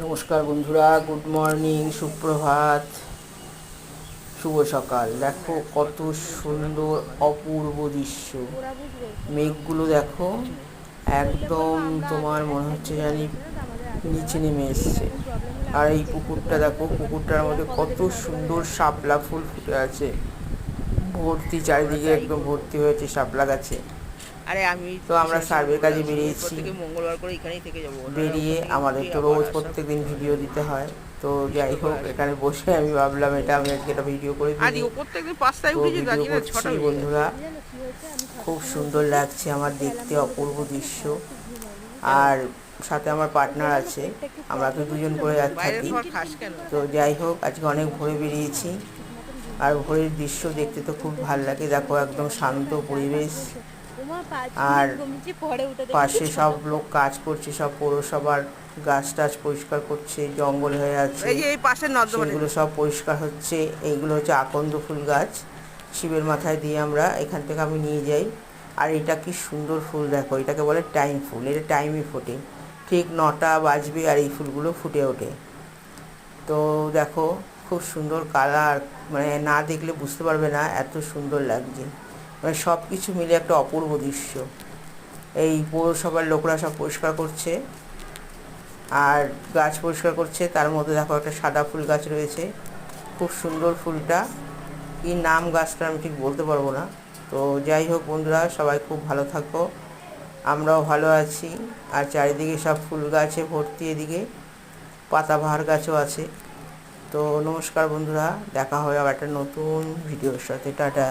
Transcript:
নমস্কার বন্ধুরা, good morning, সুপ্রভাত, শুভ সকাল। দেখো কত সুন্দর অপূর্ব দৃশ্য। মেঘগুলো দেখো একদম তোমার মনে হচ্ছে জানি নিচে নেমে এসছে। আর এই পুকুরটা দেখো, পুকুরটার মধ্যে কত সুন্দর শাপলা ফুল ফুটে আছে, ভর্তি চারিদিকে একদম ভর্তি হয়েছে শাপলা গাছে। তো আমরা সার্ভের কাজে বেরিয়েছি, মঙ্গলবার করে এখানেই থেকে যাবো। বেরিয়ে আমাদের তো রোজ প্রত্যেকদিন ভিডিও দিতে হয়। তো যাই হোক, এখানে বসে আমি ভাবলাম আমি আজকে একটা ভিডিও করে দিই। তো ভিডিও করছি বন্ধুরা, খুব সুন্দর লাগছে আমার দেখতে, অপূর্ব দৃশ্য। আর সাথে আমার পার্টনার আছে, আমরা তো দুজন করে থাকি। তো যাই হোক, আজকে অনেক ভোরে বেরিয়েছি। আর ভোরের দৃশ্য দেখতে তো খুব ভালো লাগে। দেখো একদম শান্ত পরিবেশ। আর পাশে সব লোক কাজ করছে, সব পৌরসভার গাছ টাছ পরিষ্কার করছে, জঙ্গল হয়ে আছে সেগুলো সব পরিষ্কার হচ্ছে। এইগুলো হচ্ছে আকন্দ ফুল গাছ, শিবের মাথায় দিয়ে আমরা এখান থেকে আমি নিয়ে যাই। আর এটা কি সুন্দর ফুল দেখো, এটাকে বলে টাইম ফুল। এটা টাইমে ফোটে, ঠিক 9টা বাজবে আর এই ফুলগুলো ফুটে ওঠে। তো দেখো খুব সুন্দর কালার, মানে না দেখলে বুঝতে পারবে না এত সুন্দর লাগছে। মানে সব কিছু মিলে একটা অপূর্ব দৃশ্য। এই পৌরসভার লোকরা সব পরিষ্কার করছে আর গাছ পরিষ্কার করছে। তার মধ্যে দেখো একটা সাদা ফুল গাছ রয়েছে, খুব সুন্দর ফুলটা। কী নাম গাছটা আমি ঠিক বলতে পারবো না। তো যাই হোক বন্ধুরা, সবাই খুব ভালো থাকো, আমরাও ভালো আছি। আর চারিদিকে সব ফুল গাছে ভর্তি, এদিকে পাতাবাহার গাছও আছে। তো নমস্কার বন্ধুরা, দেখা হবে আবার একটা নতুন ভিডিওর সাথে। টাটা।